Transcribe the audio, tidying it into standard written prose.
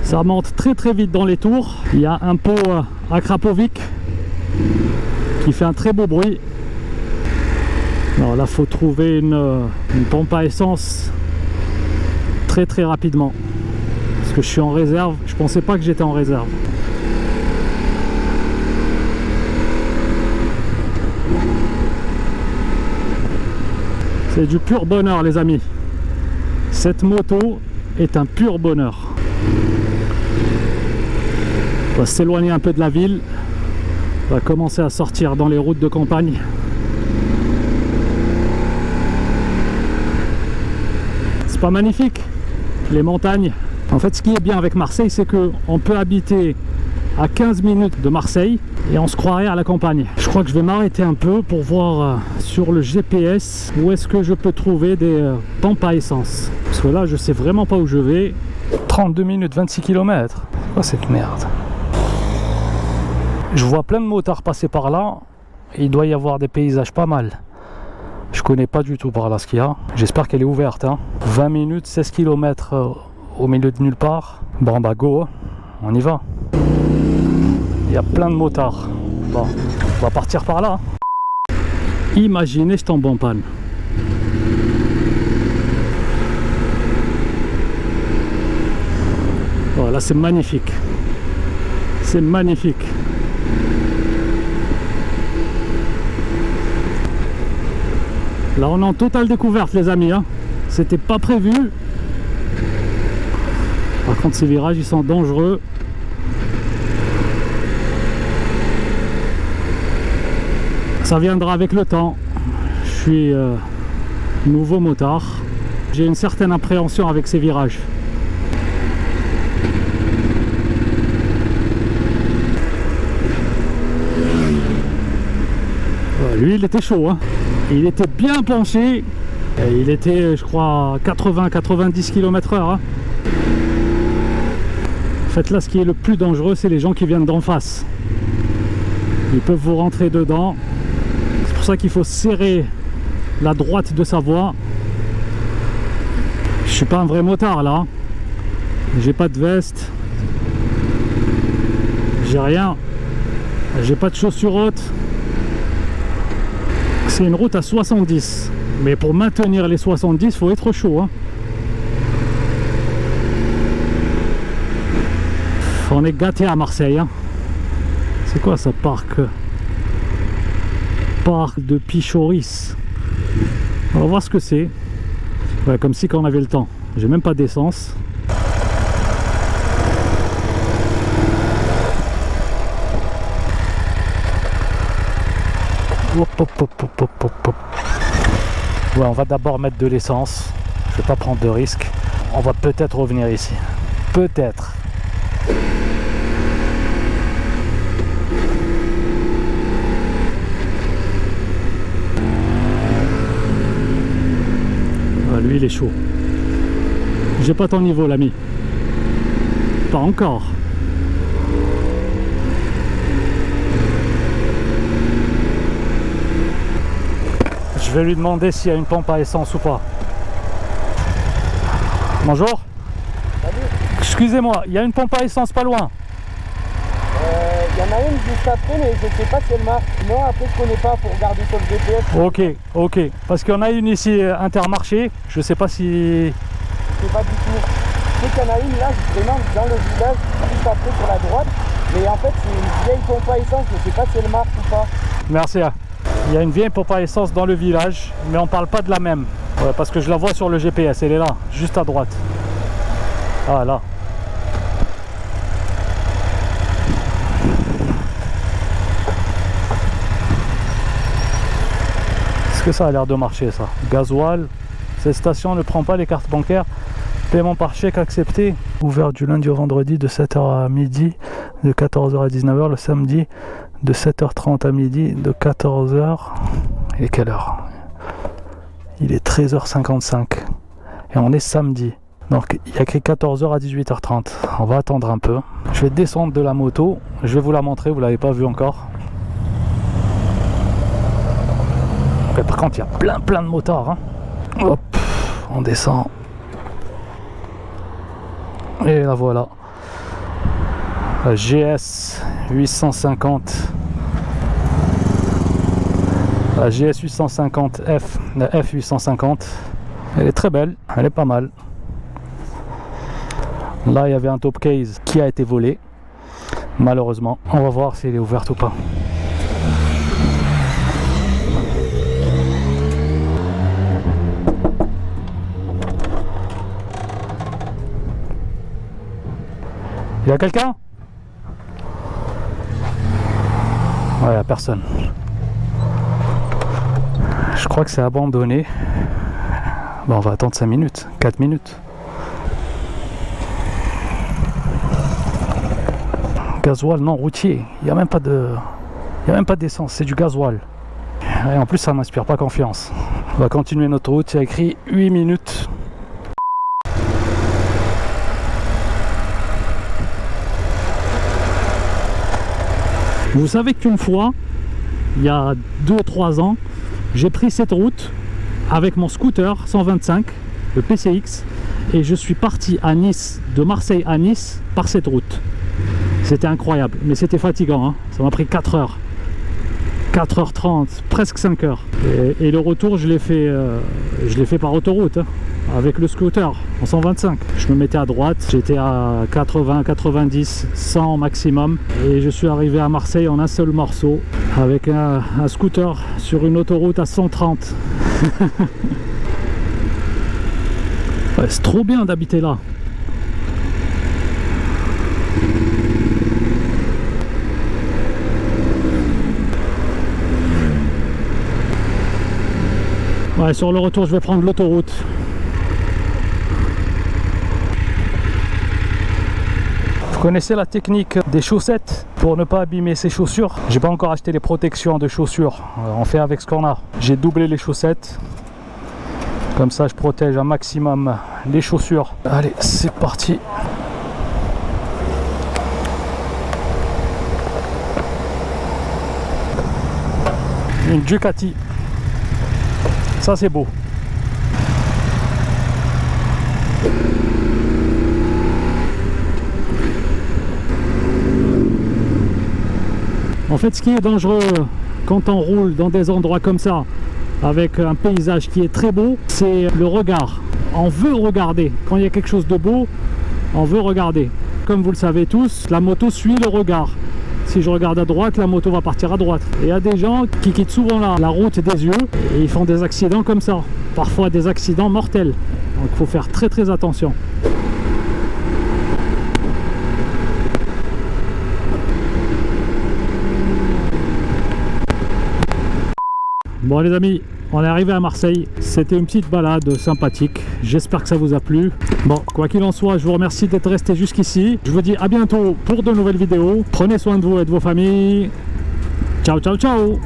Ça monte très très vite dans les tours. Il y a un pot à Krapovic qui fait un très beau bruit. Alors là, faut trouver une pompe à essence très très rapidement. Parce que je suis en réserve. Je pensais pas que j'étais en réserve. C'est du pur bonheur, les amis. Cette moto est un pur bonheur. On va s'éloigner un peu de la ville. On va commencer à sortir dans les routes de campagne. C'est pas magnifique, les montagnes. En fait, ce qui est bien avec Marseille, c'est qu'on peut habiter à 15 minutes de Marseille et on se croirait à la campagne. Je crois que je vais m'arrêter un peu pour voir sur le GPS où est-ce que je peux trouver des pompes à essence. Parce que là, je sais vraiment pas où je vais. 32 minutes, 26 km. C'est quoi cette merde? Je vois plein de motards passer par là. Et il doit y avoir des paysages pas mal. Je connais pas du tout par là ce qu'il y a. J'espère qu'elle est ouverte. 20 minutes, 16 km au milieu de nulle part. Bon bah go, on y va. Il y a plein de motards. Bon, on va partir par là. Imaginez, je tombe en panne. Voilà, c'est magnifique. C'est magnifique. Là, on est en totale découverte, les amis. C'était pas prévu. Par contre, ces virages, ils sont dangereux. Ça viendra avec le temps. Je suis nouveau motard. J'ai une certaine appréhension avec ces virages. Lui, il était chaud. Il était bien penché. Et il était, je crois, 80-90 km/h. En fait, là, ce qui est le plus dangereux, c'est les gens qui viennent d'en face. Ils peuvent vous rentrer dedans. C'est pour ça qu'il faut serrer la droite de sa voie. Je suis pas un vrai motard là. J'ai pas de veste. J'ai rien. J'ai pas de chaussures hautes. C'est une route à 70. Mais pour maintenir les 70, il faut être chaud. On est gâté à Marseille. C'est quoi ça, parc de Pichoris? On va voir ce que c'est. Ouais, comme si quand on avait le temps. J'ai même pas d'essence. Hop. Ouais, on va d'abord mettre de l'essence. Je vais pas prendre de risques. On va peut-être revenir ici. Peut-être. Ouais, lui, il est chaud. J'ai pas ton niveau, l'ami. Pas encore. Je vais lui demander s'il y a une pompe à essence ou pas. Bonjour. Salut. Excusez-moi, il y a une pompe à essence pas loin. Il y en a une juste après, mais je sais pas si elle marche. Moi, après, je connais pas pour regarder sur le GPS. Ok. Parce qu'il y en a une ici, Intermarché. Je sais pas si... Je sais pas du tout. Je sais qu'il y en a une là, vraiment dans le village, juste après sur la droite. Mais en fait, c'est une vieille pompe à essence. Je sais pas si elle marche ou pas. Merci. Il y a une vieille pompe à essence dans le village, mais on parle pas de la même. Ouais, parce que je la vois sur le GPS, elle est là, juste à droite. Ah là. Est-ce que ça a l'air de marcher ça? Gasoil. Cette station ne prend pas les cartes bancaires. Paiement par chèque accepté. Ouvert du lundi au vendredi de 7h à midi, de 14h à 19h, le samedi de 7h30 à midi, de 14h. Il est quelle heure? Il est 13h55. Et on est samedi. Donc il y a écrit 14h à 18h30. On va attendre un peu. Je vais descendre de la moto. Je vais vous la montrer, vous ne l'avez pas vue encore. Mais par contre, il y a plein de motards. Hop, on descend. Et la voilà. La GS 850. La GS 850 F, la F850. Elle est très belle, elle est pas mal. Là, il y avait un top case qui a été volé. Malheureusement, on va voir si elle est ouverte ou pas. Il y a quelqu'un? Ouais, il n'y a personne. Je crois que c'est abandonné. Bon, on va attendre 5 minutes, 4 minutes. Gasoil non routier, il n'y a même pas d'essence, c'est du gasoil. Et en plus ça m'inspire pas confiance. On va continuer notre route, il y a écrit 8 minutes. Vous savez qu'une fois, il y a 2-3 ans, j'ai pris cette route avec mon scooter 125, le PCX, et je suis parti à Nice, de Marseille à Nice, par cette route. C'était incroyable, mais c'était fatigant, hein. Ça m'a pris 4 heures. 4h30, presque 5 heures. Et le retour, je l'ai fait par autoroute, hein, avec le scooter, en 125. Je me mettais à droite, j'étais à 80, 90, 100 maximum. Et je suis arrivé à Marseille en un seul morceau, avec un scooter sur une autoroute à 130. Ouais, c'est trop bien d'habiter là. Ouais, sur le retour, je vais prendre l'autoroute. Vous connaissez la technique des chaussettes pour ne pas abîmer ses chaussures? J'ai pas encore acheté les protections de chaussures. On fait avec ce qu'on a. J'ai doublé les chaussettes. Comme ça, je protège un maximum les chaussures. Allez, c'est parti. Une Ducati. Ça c'est beau. En fait, ce qui est dangereux quand on roule dans des endroits comme ça, avec un paysage qui est très beau, c'est le regard. On veut regarder. Quand il y a quelque chose de beau, on veut regarder. Comme vous le savez tous, la moto suit le regard. Si je regarde à droite, la moto va partir à droite. Et il y a des gens qui quittent souvent la route des yeux et ils font des accidents comme ça. Parfois des accidents mortels. Donc il faut faire très très attention. Bon les amis, on est arrivé à Marseille. C'était une petite balade sympathique. J'espère que ça vous a plu. Bon, quoi qu'il en soit, je vous remercie d'être resté jusqu'ici. Je vous dis à bientôt pour de nouvelles vidéos. Prenez soin de vous et de vos familles. Ciao, ciao, ciao!